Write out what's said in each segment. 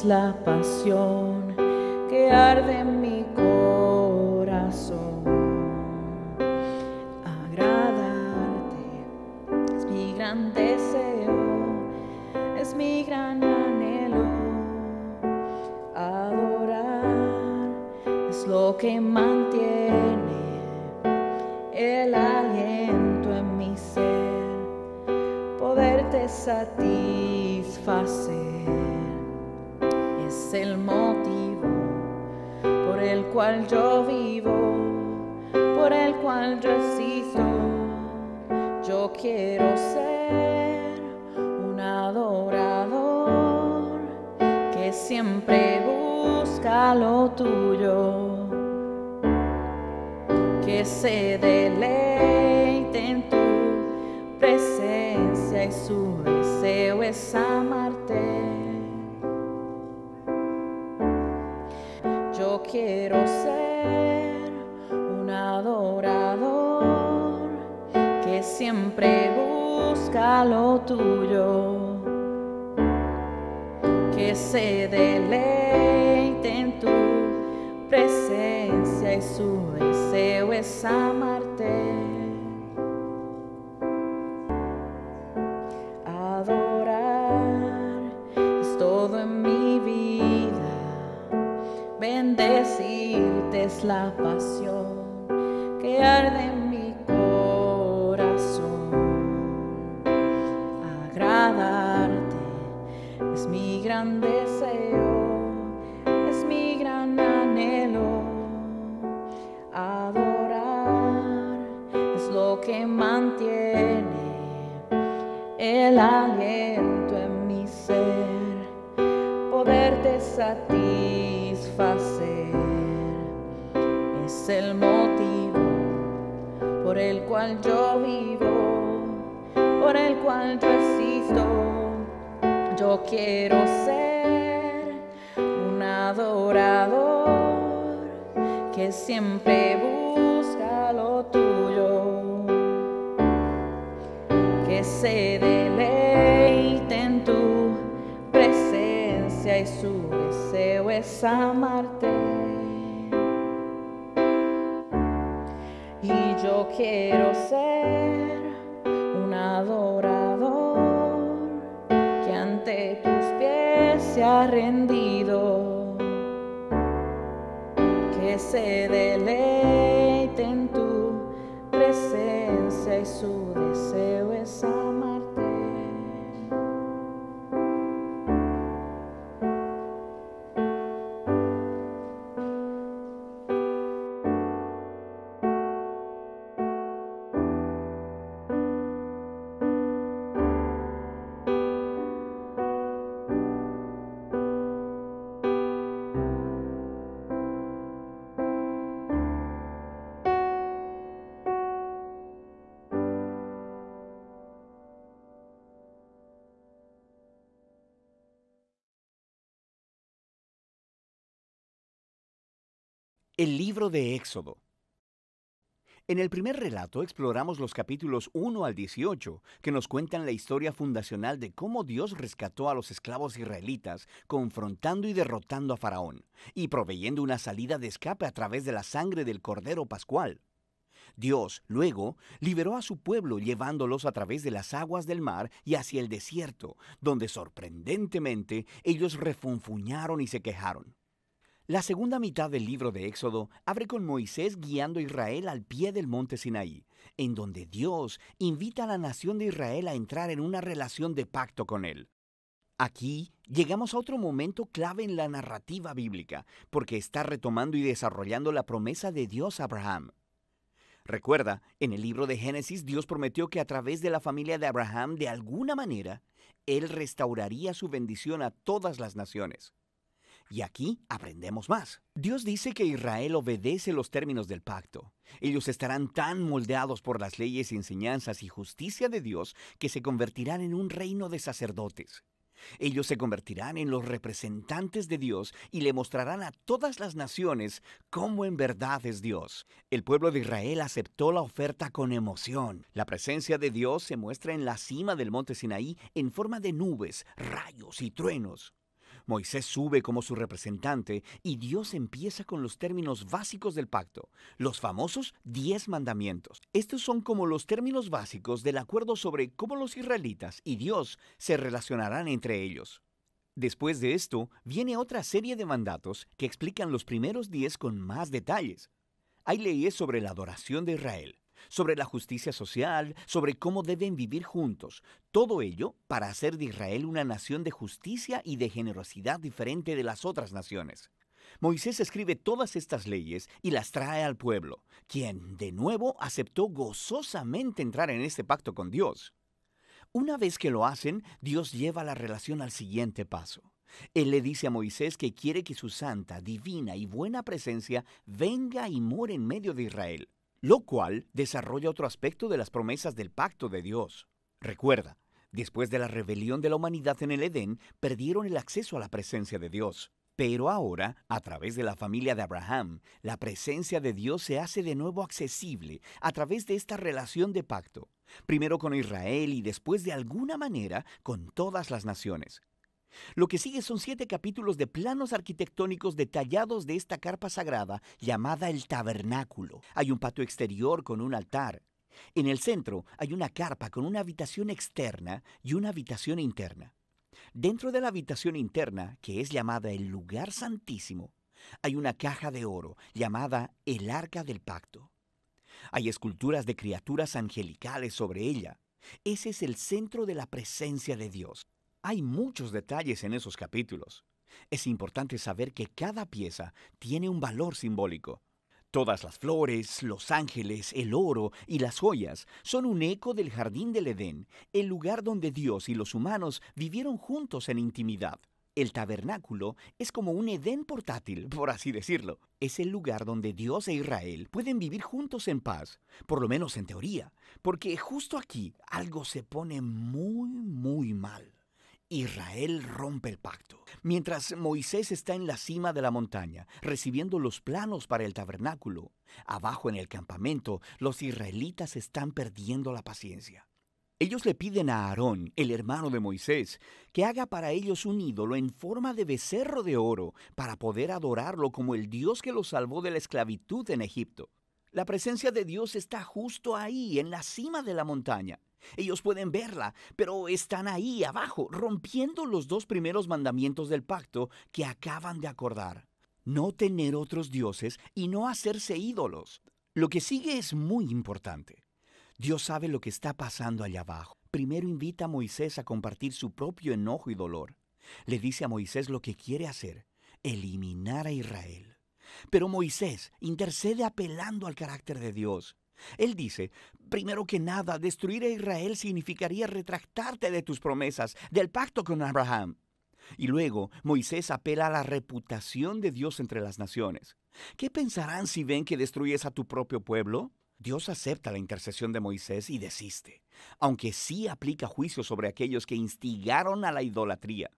es la pasión que arde en mi corazón. Agradarte es mi gran deseo, es mi gran anhelo. Adorar es lo que mantiene el aliento en mi ser, poderte satisfacer es el motivo por el cual yo vivo, por el cual yo existo. Yo quiero ser un adorador que siempre busca lo tuyo, que se deleite en tu presencia y su deseo es amarte. Yo quiero ser un adorador que siempre busca lo tuyo, que se deleite en tu presencia y su deseo es amarte. Adorar es todo en mi vida, bendecirte es la pasión que arde en mi corazón. Agradarte es mi gran deseo, es mi gran anhelo. Adorar es lo que mantiene el aliento en mi ser, poderte satisfacer es el motivo por el cual yo vivo, por el cual yo existo. Yo quiero ser un adorador que siempre busca lo tuyo, que se deleite en tu presencia y su deseo es amarte. Y yo quiero ser un adorador que ante tus pies se ha rendido, que se deleite en tu presencia y su deseo es amarte. El libro de Éxodo. En el primer relato exploramos los capítulos 1 al 18, que nos cuentan la historia fundacional de cómo Dios rescató a los esclavos israelitas, confrontando y derrotando a Faraón, y proveyendo una salida de escape a través de la sangre del Cordero Pascual. Dios, luego, liberó a su pueblo llevándolos a través de las aguas del mar y hacia el desierto, donde sorprendentemente ellos refunfuñaron y se quejaron. La segunda mitad del libro de Éxodo abre con Moisés guiando a Israel al pie del monte Sinaí, en donde Dios invita a la nación de Israel a entrar en una relación de pacto con Él. Aquí llegamos a otro momento clave en la narrativa bíblica, porque está retomando y desarrollando la promesa de Dios a Abraham. Recuerda, en el libro de Génesis Dios prometió que a través de la familia de Abraham, de alguna manera, Él restauraría su bendición a todas las naciones. Y aquí aprendemos más. Dios dice que Israel obedece los términos del pacto. Ellos estarán tan moldeados por las leyes, enseñanzas y justicia de Dios que se convertirán en un reino de sacerdotes. Ellos se convertirán en los representantes de Dios y le mostrarán a todas las naciones cómo en verdad es Dios. El pueblo de Israel aceptó la oferta con emoción. La presencia de Dios se muestra en la cima del monte Sinaí en forma de nubes, rayos y truenos. Moisés sube como su representante y Dios empieza con los términos básicos del pacto, los famosos 10 mandamientos. Estos son como los términos básicos del acuerdo sobre cómo los israelitas y Dios se relacionarán entre ellos. Después de esto, viene otra serie de mandatos que explican los primeros 10 con más detalles. Hay leyes sobre la adoración de Israel, sobre la justicia social, sobre cómo deben vivir juntos. Todo ello para hacer de Israel una nación de justicia y de generosidad diferente de las otras naciones. Moisés escribe todas estas leyes y las trae al pueblo, quien, de nuevo, aceptó gozosamente entrar en este pacto con Dios. Una vez que lo hacen, Dios lleva la relación al siguiente paso. Él le dice a Moisés que quiere que su santa, divina y buena presencia venga y more en medio de Israel, lo cual desarrolla otro aspecto de las promesas del pacto de Dios. Recuerda, después de la rebelión de la humanidad en el Edén, perdieron el acceso a la presencia de Dios. Pero ahora, a través de la familia de Abraham, la presencia de Dios se hace de nuevo accesible a través de esta relación de pacto, primero con Israel y después de alguna manera con todas las naciones. Lo que sigue son 7 capítulos de planos arquitectónicos detallados de esta carpa sagrada llamada el tabernáculo. Hay un patio exterior con un altar. En el centro hay una carpa con una habitación externa y una habitación interna. Dentro de la habitación interna, que es llamada el lugar santísimo, hay una caja de oro llamada el Arca del Pacto. Hay esculturas de criaturas angelicales sobre ella. Ese es el centro de la presencia de Dios. Hay muchos detalles en esos capítulos. Es importante saber que cada pieza tiene un valor simbólico. Todas las flores, los ángeles, el oro y las joyas son un eco del jardín del Edén, el lugar donde Dios y los humanos vivieron juntos en intimidad. El tabernáculo es como un Edén portátil, por así decirlo. Es el lugar donde Dios e Israel pueden vivir juntos en paz, por lo menos en teoría, porque justo aquí algo se pone muy mal. Israel rompe el pacto. Mientras Moisés está en la cima de la montaña, recibiendo los planos para el tabernáculo, abajo en el campamento, los israelitas están perdiendo la paciencia. Ellos le piden a Aarón, el hermano de Moisés, que haga para ellos un ídolo en forma de becerro de oro para poder adorarlo como el Dios que los salvó de la esclavitud en Egipto. La presencia de Dios está justo ahí, en la cima de la montaña. Ellos pueden verla, pero están ahí abajo, rompiendo los 2 primeros mandamientos del pacto que acaban de acordar. No tener otros dioses y no hacerse ídolos. Lo que sigue es muy importante. Dios sabe lo que está pasando allá abajo. Primero invita a Moisés a compartir su propio enojo y dolor. Le dice a Moisés lo que quiere hacer: eliminar a Israel. Pero Moisés intercede apelando al carácter de Dios. Él dice, primero que nada, destruir a Israel significaría retractarte de tus promesas, del pacto con Abraham. Y luego Moisés apela a la reputación de Dios entre las naciones. ¿Qué pensarán si ven que destruyes a tu propio pueblo? Dios acepta la intercesión de Moisés y desiste, aunque sí aplica juicio sobre aquellos que instigaron a la idolatría.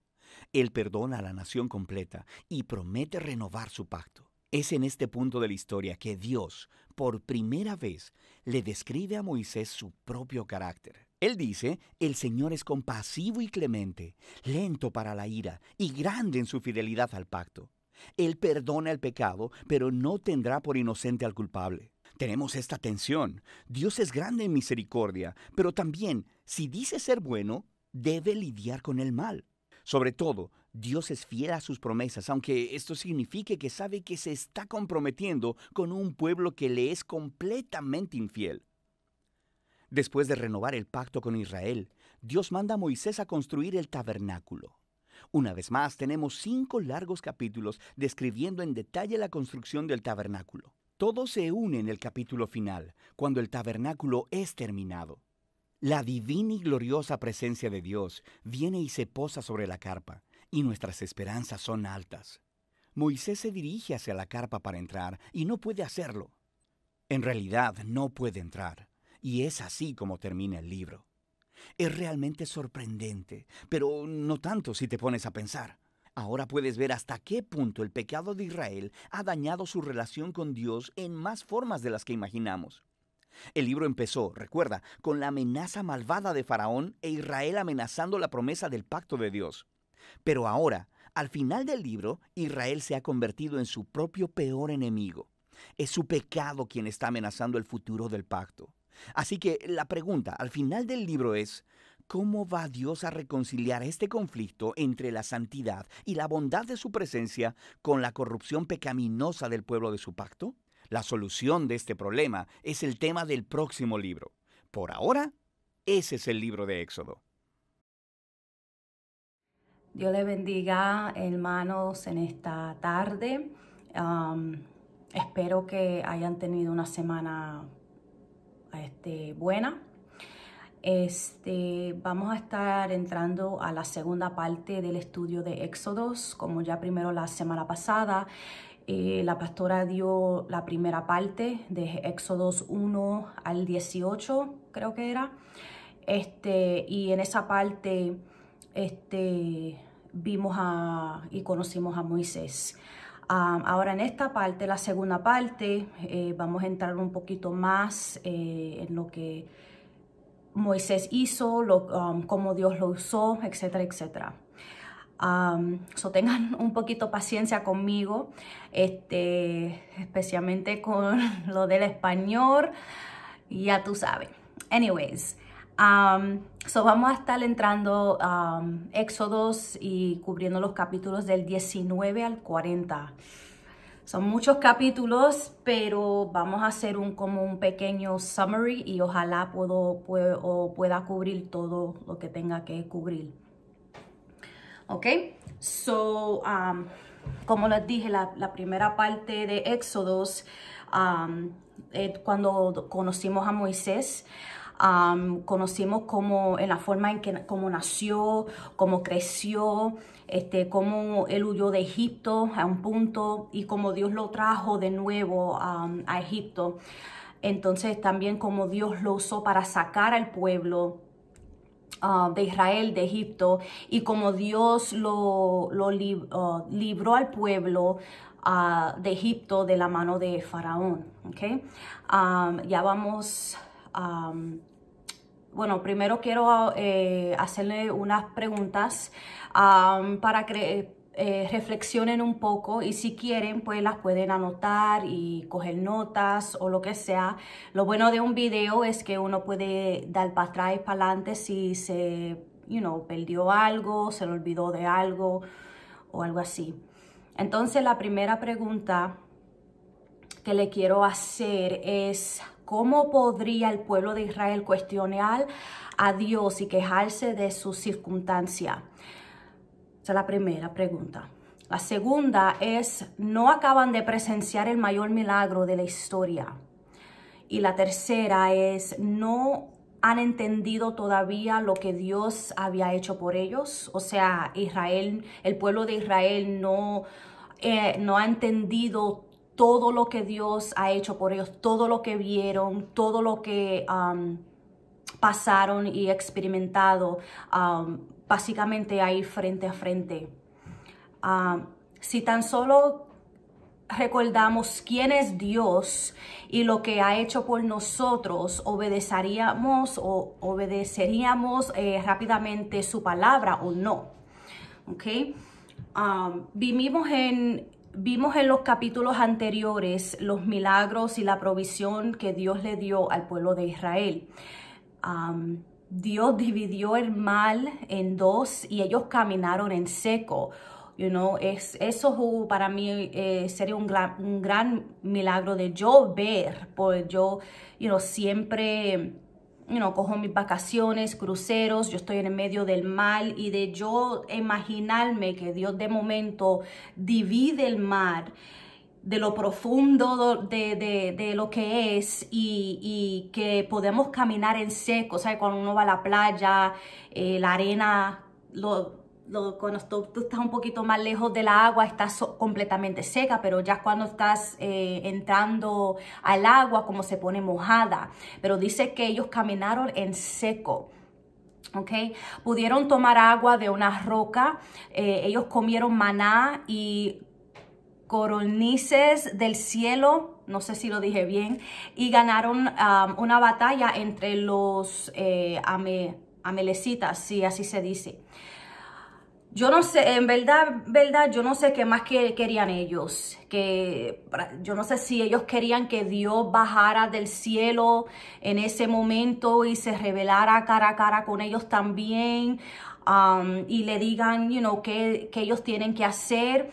Él perdona a la nación completa y promete renovar su pacto. Es en este punto de la historia que Dios, por primera vez, le describe a Moisés su propio carácter. Él dice, el Señor es compasivo y clemente, lento para la ira y grande en su fidelidad al pacto. Él perdona el pecado, pero no tendrá por inocente al culpable. Tenemos esta tensión. Dios es grande en misericordia, pero también, si dice ser bueno, debe lidiar con el mal. Sobre todo, Dios es fiel a sus promesas, aunque esto signifique que sabe que se está comprometiendo con un pueblo que le es completamente infiel. Después de renovar el pacto con Israel, Dios manda a Moisés a construir el tabernáculo. Una vez más, tenemos 5 largos capítulos describiendo en detalle la construcción del tabernáculo. Todo se une en el capítulo final, cuando el tabernáculo es terminado. La divina y gloriosa presencia de Dios viene y se posa sobre la carpa, y nuestras esperanzas son altas. Moisés se dirige hacia la carpa para entrar y no puede hacerlo. En realidad, no puede entrar, y es así como termina el libro. Es realmente sorprendente, pero no tanto si te pones a pensar. Ahora puedes ver hasta qué punto el pecado de Israel ha dañado su relación con Dios en más formas de las que imaginamos. El libro empezó, recuerda, con la amenaza malvada de Faraón e Israel amenazando la promesa del pacto de Dios. Pero ahora, Al final del libro, Israel se ha convertido en su propio peor enemigo. Es su pecado quien está amenazando el futuro del pacto. Así que la pregunta al final del libro es, ¿cómo va Dios a reconciliar este conflicto entre la santidad y la bondad de su presencia con la corrupción pecaminosa del pueblo de su pacto? La solución de este problema es el tema del próximo libro. Por ahora, ese es el libro de Éxodo. Dios les bendiga, hermanos, en esta tarde. Espero que hayan tenido una semana buena. Vamos a estar entrando a la segunda parte del estudio de Éxodos. Como ya primero la semana pasada, la pastora dio la primera parte de Éxodos 1 al 18, creo que era. Y en esa parte vimos y conocimos a Moisés. Ahora en esta parte, la segunda parte, vamos a entrar un poquito más en lo que Moisés hizo, cómo Dios lo usó, etcétera, etcétera. Tengan un poquito paciencia conmigo, especialmente con lo del español, ya tú sabes. Anyways, vamos a estar entrando Éxodos y cubriendo los capítulos del 19 al 40. Son muchos capítulos, pero vamos a hacer como un pequeño summary y ojalá pueda cubrir todo lo que tenga que cubrir. Ok, como les dije, la primera parte de Éxodos, cuando conocimos a Moisés, conocimos en la forma en que cómo nació, cómo creció, cómo él huyó de Egipto a un punto y cómo Dios lo trajo de nuevo a Egipto. Entonces también cómo Dios lo usó para sacar al pueblo de Israel de Egipto y cómo Dios lo libró al pueblo de Egipto de la mano de Faraón. ¿Okay? Ya vamos... Bueno, primero quiero hacerle unas preguntas para que reflexionen un poco y si quieren pues las pueden anotar y coger notas o lo que sea. Lo bueno de un video es que uno puede dar para atrás y para adelante si se perdió algo, se le olvidó de algo o algo así. Entonces la primera pregunta que le quiero hacer es: ¿cómo podría el pueblo de Israel cuestionar a Dios y quejarse de su circunstancia? Esa es la primera pregunta. La segunda es: ¿no acaban de presenciar el mayor milagro de la historia? Y la tercera es: ¿no han entendido todavía lo que Dios había hecho por ellos? O sea, el pueblo de Israel no ha entendido todo lo que Dios ha hecho por ellos, todo lo que vieron, todo lo que pasaron y experimentado, básicamente ahí frente a frente. Si tan solo recordamos quién es Dios y lo que ha hecho por nosotros, obedeceríamos rápidamente su palabra o no. ¿Okay? Vimos en los capítulos anteriores los milagros y la provisión que Dios le dio al pueblo de Israel. Dios dividió el mar en dos y ellos caminaron en seco. Eso para mí sería un gran milagro de yo ver, pues yo siempre cojo mis vacaciones, cruceros, yo estoy en el medio del mar y de yo imaginarme que Dios de momento divide el mar de lo profundo de lo que es y que podemos caminar en seco. ¿Sabes? Cuando uno va a la playa, la arena, cuando tú estás un poquito más lejos del agua, estás completamente seca, pero ya cuando estás entrando al agua, como se pone mojada. Pero dice que ellos caminaron en seco. Okay. Pudieron tomar agua de una roca, ellos comieron maná y coronices del cielo, no sé si lo dije bien, y ganaron una batalla entre los amalecitas, si así se dice. Yo no sé, en verdad, yo no sé qué más querían ellos. Yo no sé si ellos querían que Dios bajara del cielo en ese momento y se revelara cara a cara con ellos también. Y le digan, que ellos tienen que hacer.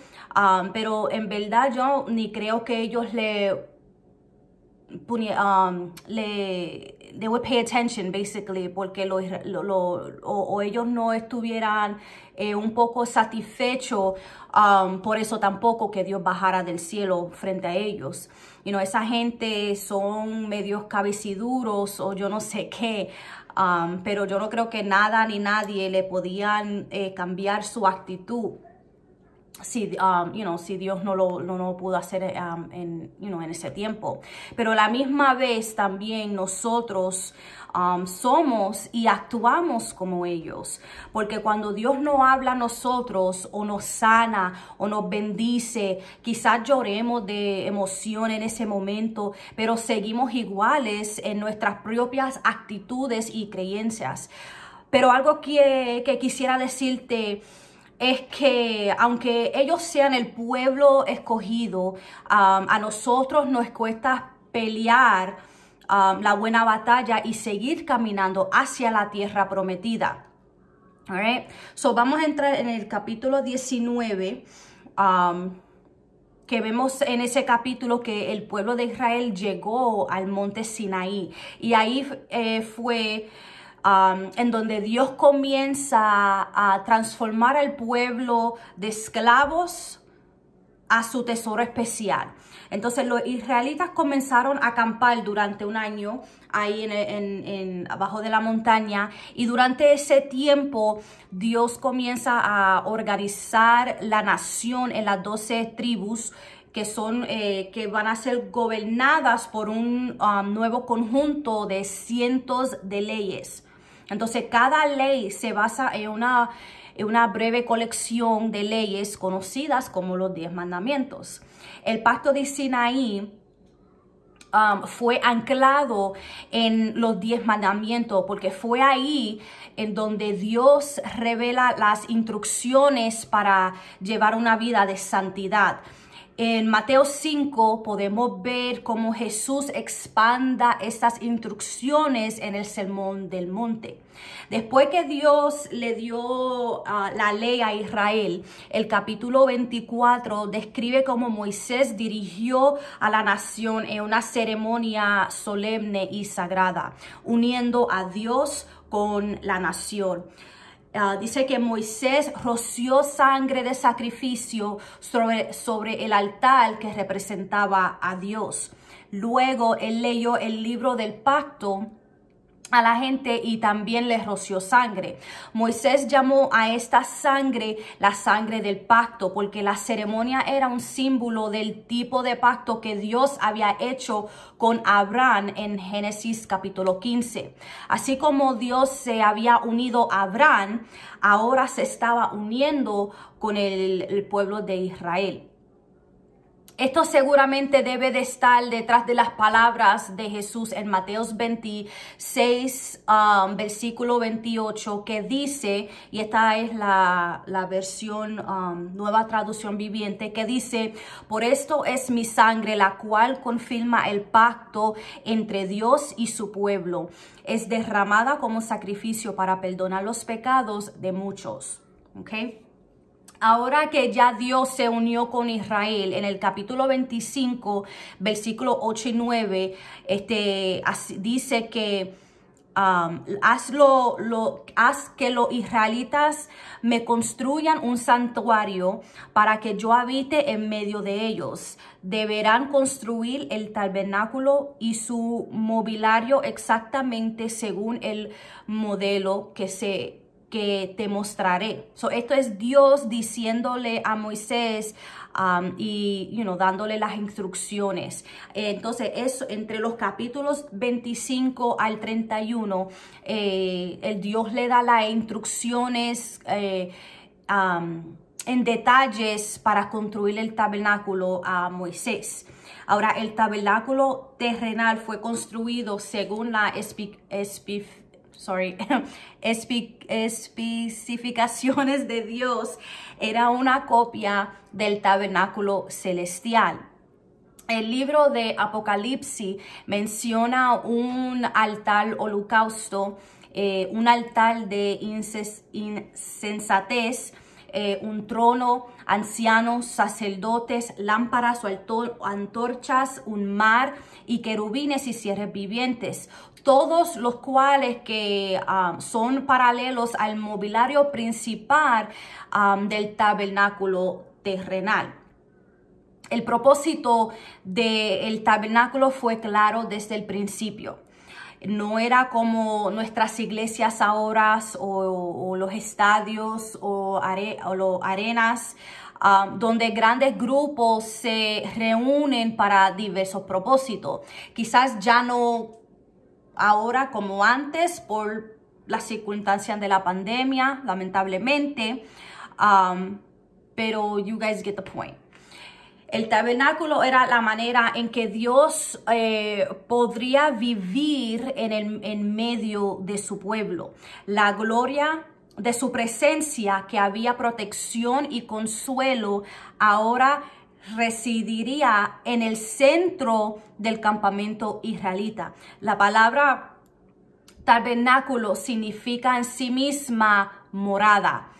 Pero en verdad yo ni creo que ellos they would pay attention basically, porque o ellos no estuvieran un poco satisfechos por eso tampoco que Dios bajara del cielo frente a ellos. Esa gente son medios cabeciduros o yo no sé qué, pero yo no creo que nada ni nadie le podían cambiar su actitud. Si Dios no lo pudo hacer en ese tiempo. Pero a la misma vez también nosotros somos y actuamos como ellos. Porque cuando Dios nos habla a nosotros o nos sana o nos bendice, quizás lloremos de emoción en ese momento, pero seguimos iguales en nuestras propias actitudes y creencias. Pero algo que quisiera decirte es que aunque ellos sean el pueblo escogido, a nosotros nos cuesta pelear la buena batalla y seguir caminando hacia la tierra prometida. All right? So vamos a entrar en el capítulo 19, que vemos en ese capítulo que el pueblo de Israel llegó al monte Sinaí. Y ahí fue en donde Dios comienza a transformar al pueblo de esclavos a su tesoro especial. Entonces los israelitas comenzaron a acampar durante un año ahí abajo de la montaña, y durante ese tiempo Dios comienza a organizar la nación en las 12 tribus que van a ser gobernadas por un nuevo conjunto de cientos de leyes. Entonces cada ley se basa en una breve colección de leyes conocidas como los 10 mandamientos. El pacto de Sinaí fue anclado en los 10 mandamientos, porque fue ahí en donde Dios revela las instrucciones para llevar una vida de santidad. En Mateo 5 podemos ver cómo Jesús expanda estas instrucciones en el Sermón del Monte. Después que Dios le dio la ley a Israel, el capítulo 24 describe cómo Moisés dirigió a la nación en una ceremonia solemne y sagrada, uniendo a Dios con la nación. Dice que Moisés roció sangre de sacrificio sobre el altar que representaba a Dios. Luego él leyó el libro del pacto a la gente y también le roció sangre. Moisés llamó a esta sangre la sangre del pacto, porque la ceremonia era un símbolo del tipo de pacto que Dios había hecho con Abraham en Génesis capítulo 15. Así como Dios se había unido a Abraham, ahora se estaba uniendo con el pueblo de Israel. Esto seguramente debe de estar detrás de las palabras de Jesús en Mateo 26, versículo 28, que dice, y esta es la versión nueva traducción viviente, que dice: por esto es mi sangre, la cual confirma el pacto entre Dios y su pueblo. Es derramada como sacrificio para perdonar los pecados de muchos. ¿Okay? Ahora que ya Dios se unió con Israel, en el capítulo 25, versículo 8 y 9, dice que haz que los israelitas me construyan un santuario para que yo habite en medio de ellos. Deberán construir el tabernáculo y su mobiliario exactamente según el modelo que te mostraré. Esto es Dios diciéndole a Moisés y dándole las instrucciones. Entonces, eso, entre los capítulos 25 al 31, el Dios le da las instrucciones en detalles para construir el tabernáculo a Moisés. Ahora, el tabernáculo terrenal fue construido según la especificaciones de Dios, era una copia del tabernáculo celestial. El libro de Apocalipsis menciona un altar holocausto, un altar de insensatez, un trono, ancianos, sacerdotes, lámparas o antorchas, un mar y querubines y seres vivientes, todos los cuales que son paralelos al mobiliario principal del tabernáculo terrenal. El propósito del tabernáculo fue claro desde el principio. No era como nuestras iglesias ahora o los estadios o las arenas donde grandes grupos se reúnen para diversos propósitos. Quizás ya no ahora como antes por las circunstancias de la pandemia, lamentablemente, pero you guys get the point. El tabernáculo era la manera en que Dios podría vivir en medio de su pueblo. La gloria de su presencia, que había protección y consuelo, ahora residiría en el centro del campamento israelita. La palabra tabernáculo significa en sí misma morada.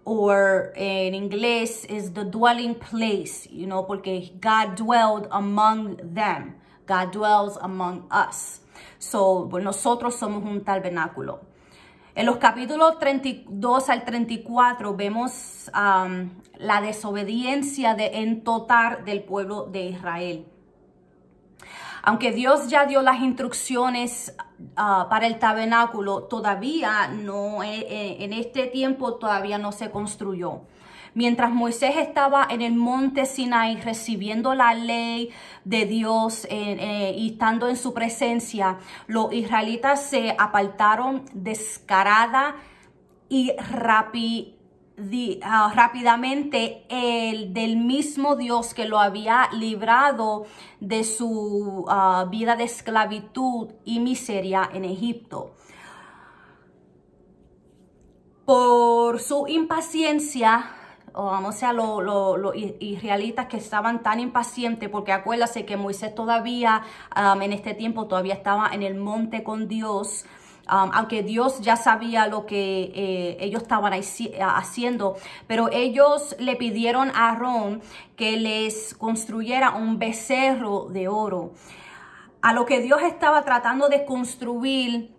Or in inglés is the dwelling place, porque God dwelled among them. God dwells among us. So, nosotros somos un tabernáculo. En los capítulos 32 al 34 vemos la desobediencia en total del pueblo de Israel. Aunque Dios ya dio las instrucciones para el tabernáculo, todavía no, en este tiempo todavía no se construyó. Mientras Moisés estaba en el monte Sinai recibiendo la ley de Dios y estando en su presencia, los israelitas se apartaron descarada y rápidamente del mismo Dios que lo había librado de su vida de esclavitud y miseria en Egipto. Por su impaciencia, los israelitas que estaban tan impacientes, porque acuérdase que Moisés todavía en este tiempo todavía estaba en el monte con Dios. Aunque Dios ya sabía lo que ellos estaban haciendo, pero ellos le pidieron a Aarón que les construyera un becerro de oro. A lo que Dios estaba tratando de construir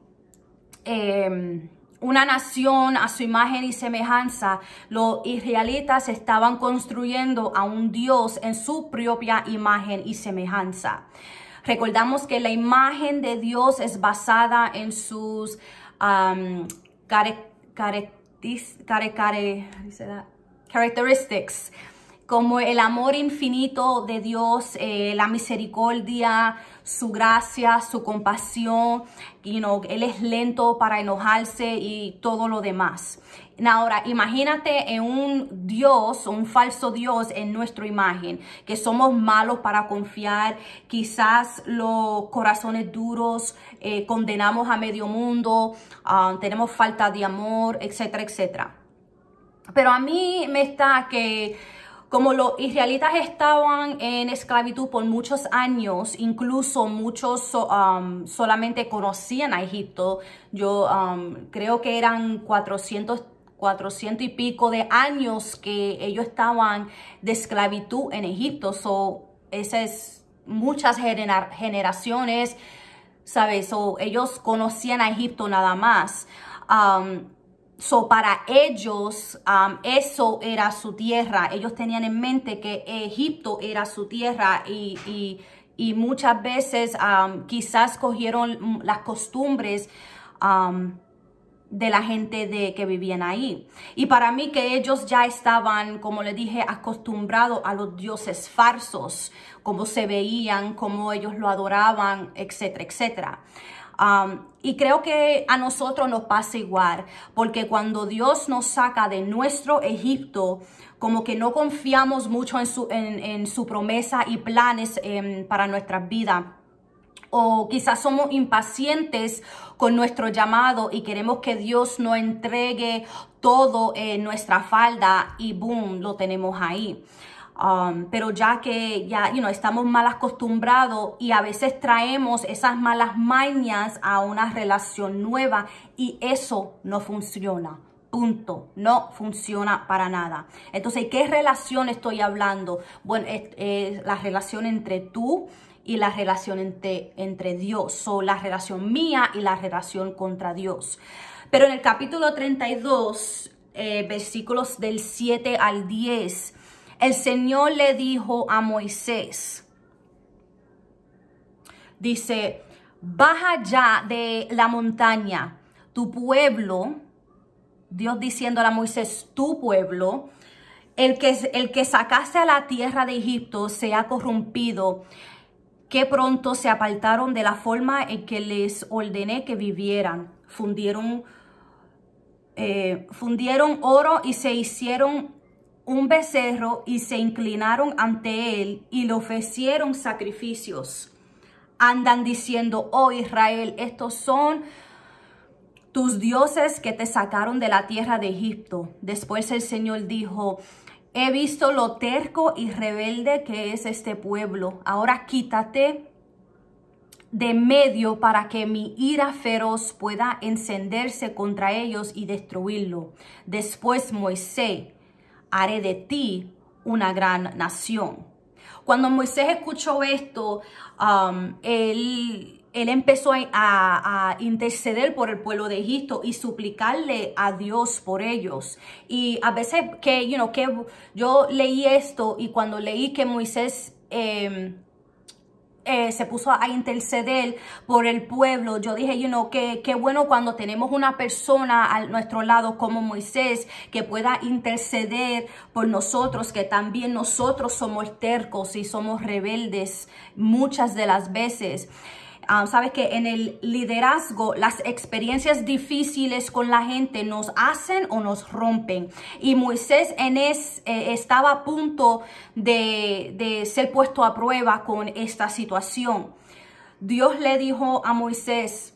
una nación a su imagen y semejanza, los israelitas estaban construyendo a un Dios en su propia imagen y semejanza. Recordamos que la imagen de Dios es basada en sus characteristics, como el amor infinito de Dios, la misericordia, su gracia, su compasión. Él es lento para enojarse y todo lo demás. Ahora, imagínate en un Dios, un falso Dios en nuestra imagen, que somos malos para confiar, quizás los corazones duros, condenamos a medio mundo, tenemos falta de amor, etcétera, etcétera. Pero a mí me está que como los israelitas estaban en esclavitud por muchos años, incluso muchos solamente conocían a Egipto. Yo creo que eran 400 y pico de años que ellos estaban de esclavitud en Egipto. Esas muchas generaciones, ¿sabes? Ellos conocían a Egipto nada más. Para ellos, eso era su tierra. Ellos tenían en mente que Egipto era su tierra y muchas veces quizás cogieron las costumbres de la gente que vivían ahí. Y para mí que ellos ya estaban, como les dije, acostumbrados a los dioses falsos, cómo se veían, cómo ellos lo adoraban, etcétera, etcétera. Y creo que a nosotros nos pasa igual, porque cuando Dios nos saca de nuestro Egipto, como que no confiamos mucho en su promesa y planes para nuestras vidas. O quizás somos impacientes con nuestro llamado y queremos que Dios nos entregue todo en nuestra falda y boom, lo tenemos ahí. Pero ya que estamos mal acostumbrados y a veces traemos esas malas mañas a una relación nueva y eso no funciona. Punto. No funciona para nada. Entonces, ¿qué relación estoy hablando? Bueno, es la relación entre tú y la relación entre Dios. O la relación mía y la relación contra Dios. Pero en el capítulo 32, versículos del 7 al 10, el Señor le dijo a Moisés, dice, baja ya de la montaña, tu pueblo, Dios diciéndole a Moisés, tu pueblo, el que sacaste a la tierra de Egipto se ha corrompido, que pronto se apartaron de la forma en que les ordené que vivieran. Fundieron oro y se hicieron un becerro y se inclinaron ante él y le ofrecieron sacrificios. Andan diciendo, oh Israel, estos son tus dioses que te sacaron de la tierra de Egipto. Después el Señor dijo, he visto lo terco y rebelde que es este pueblo. Ahora quítate de medio para que mi ira feroz pueda encenderse contra ellos y destruirlo. Después Moisés, haré de ti una gran nación. Cuando Moisés escuchó esto, él empezó a interceder por el pueblo de Egipto y suplicarle a Dios por ellos. Y a veces que yo leí esto y cuando leí que Moisés se puso a interceder por el pueblo, yo dije, qué bueno cuando tenemos una persona a nuestro lado como Moisés que pueda interceder por nosotros, que también nosotros somos tercos y somos rebeldes muchas de las veces. Sabes que en el liderazgo las experiencias difíciles con la gente nos hacen o nos rompen. Y Moisés estaba a punto de ser puesto a prueba con esta situación. Dios le dijo a Moisés,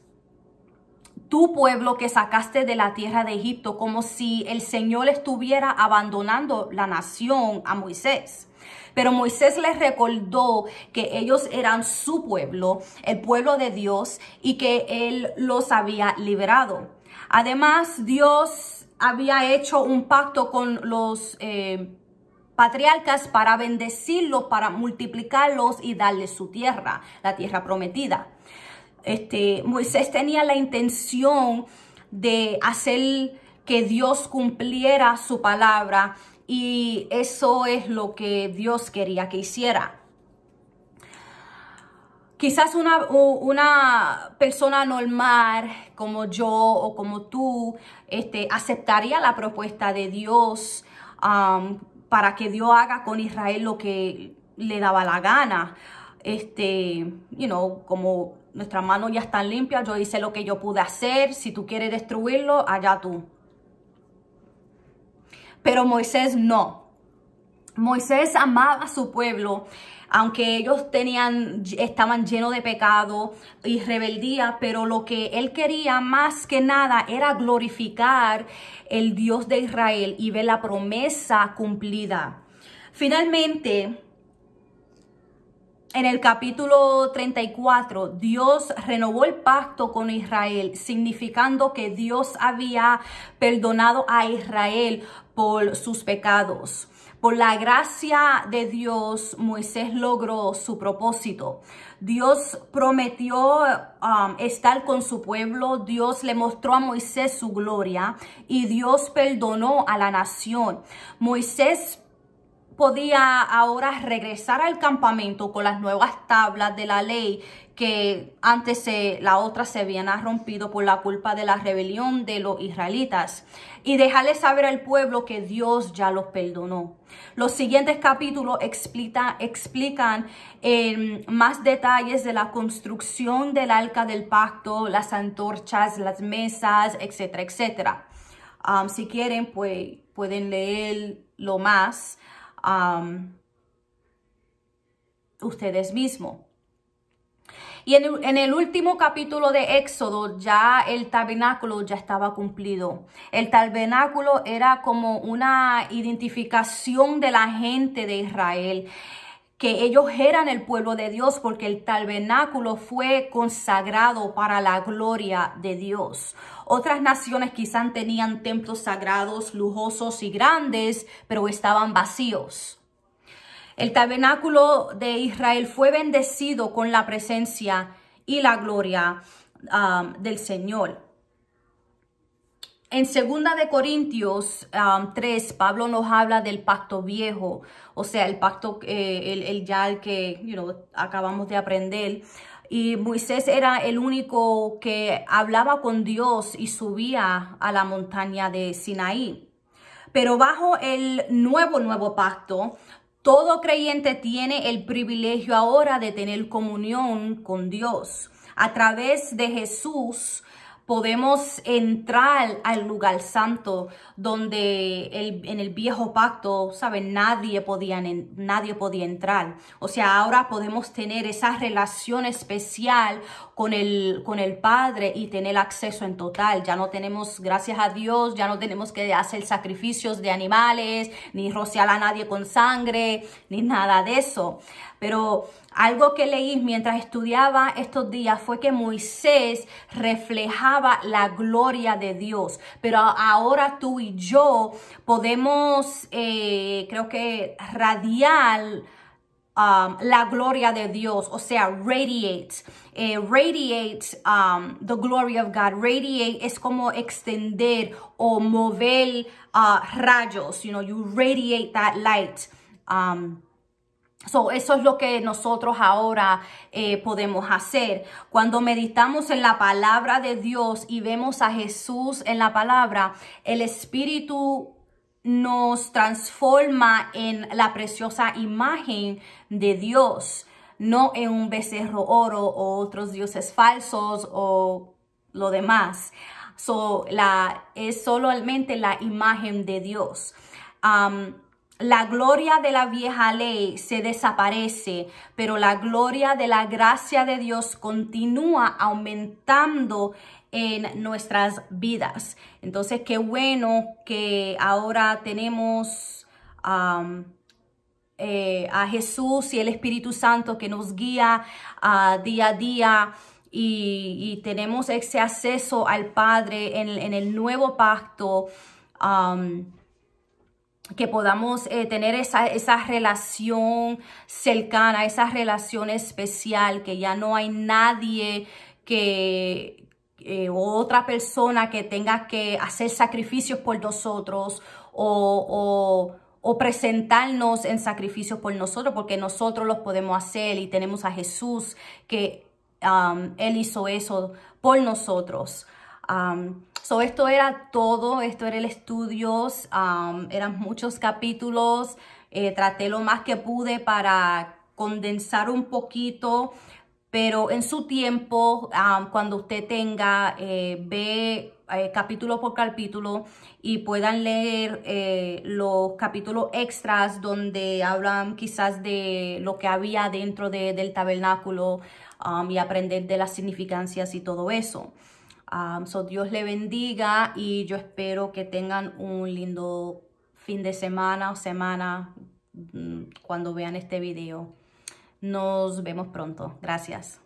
tu pueblo que sacaste de la tierra de Egipto, como si el Señor estuviera abandonando la nación a Moisés. Pero Moisés les recordó que ellos eran su pueblo, el pueblo de Dios, y que él los había liberado. Además, Dios había hecho un pacto con los patriarcas para bendecirlos, para multiplicarlos y darles su tierra, la tierra prometida. Moisés tenía la intención de hacer que Dios cumpliera su palabra. Y eso es lo que Dios quería que hiciera. Quizás una persona normal como yo o como tú aceptaría la propuesta de Dios para que Dios haga con Israel lo que le daba la gana. Como nuestras manos ya están limpias, yo hice lo que yo pude hacer. Si tú quieres destruirlo, allá tú. Pero Moisés no. Moisés amaba a su pueblo, aunque ellos estaban llenos de pecado y rebeldía, pero lo que él quería más que nada era glorificar el Dios de Israel y ver la promesa cumplida. Finalmente, en el capítulo 34, Dios renovó el pacto con Israel, significando que Dios había perdonado a Israel por sus pecados. Por la gracia de Dios, Moisés logró su propósito. Dios prometió estar con su pueblo. Dios le mostró a Moisés su gloria y Dios perdonó a la nación. Moisés podía ahora regresar al campamento con las nuevas tablas de la ley que antes la otra se habían rompido por la culpa de la rebelión de los israelitas y dejarle saber al pueblo que Dios ya los perdonó. Los siguientes capítulos explican más detalles de la construcción del arca del pacto, las antorchas, las mesas, etcétera, etcétera. Si quieren, pues pueden leerlo más ustedes mismos. Y en el último capítulo de Éxodo, ya el tabernáculo ya estaba cumplido. El tabernáculo era como una identificación de la gente de Israel, que ellos eran el pueblo de Dios porque el tabernáculo fue consagrado para la gloria de Dios. Otras naciones quizás tenían templos sagrados, lujosos y grandes, pero estaban vacíos. El tabernáculo de Israel fue bendecido con la presencia y la gloria del Señor. En 2 de Corintios 3, Pablo nos habla del pacto viejo, o sea, el pacto, el que acabamos de aprender. Y Moisés era el único que hablaba con Dios y subía a la montaña de Sinaí. Pero bajo el nuevo pacto, todo creyente tiene el privilegio ahora de tener comunión con Dios. A través de Jesús podemos entrar al lugar santo donde en el viejo pacto, ¿saben? Nadie podía entrar. O sea, ahora podemos tener esa relación especial con el Padre y tener acceso en total. Ya no tenemos, gracias a Dios, ya no tenemos que hacer sacrificios de animales, ni rociar a nadie con sangre, ni nada de eso. Pero algo que leí mientras estudiaba estos días fue que Moisés reflejaba la gloria de Dios. Pero ahora tú y yo podemos, creo que, radiar la gloria de Dios, o sea, radiate the glory of God. Radiate es como extender o mover rayos, you radiate that light. Eso es lo que nosotros ahora podemos hacer. Cuando meditamos en la palabra de Dios y vemos a Jesús en la palabra, el Espíritu nos transforma en la preciosa imagen de Dios, no en un becerro oro o otros dioses falsos o lo demás. Es solamente la imagen de Dios. La gloria de la vieja ley se desaparece, pero la gloria de la gracia de Dios continúa aumentando en nuestras vidas. Entonces, qué bueno que ahora tenemos a Jesús y el Espíritu Santo que nos guía día a día y tenemos ese acceso al Padre en el nuevo pacto. Que podamos tener esa relación cercana, esa relación especial, que ya no hay nadie otra persona que tenga que hacer sacrificios por nosotros o presentarnos en sacrificios por nosotros, porque nosotros los podemos hacer y tenemos a Jesús que Él hizo eso por nosotros. Esto era todo, esto era el estudio, eran muchos capítulos, traté lo más que pude para condensar un poquito, pero en su tiempo, cuando usted tenga, ve capítulo por capítulo y puedan leer los capítulos extras donde hablan quizás de lo que había dentro del tabernáculo y aprender de las significancias y todo eso. Dios le bendiga y yo espero que tengan un lindo fin de semana o semana cuando vean este video. Nos vemos pronto. Gracias.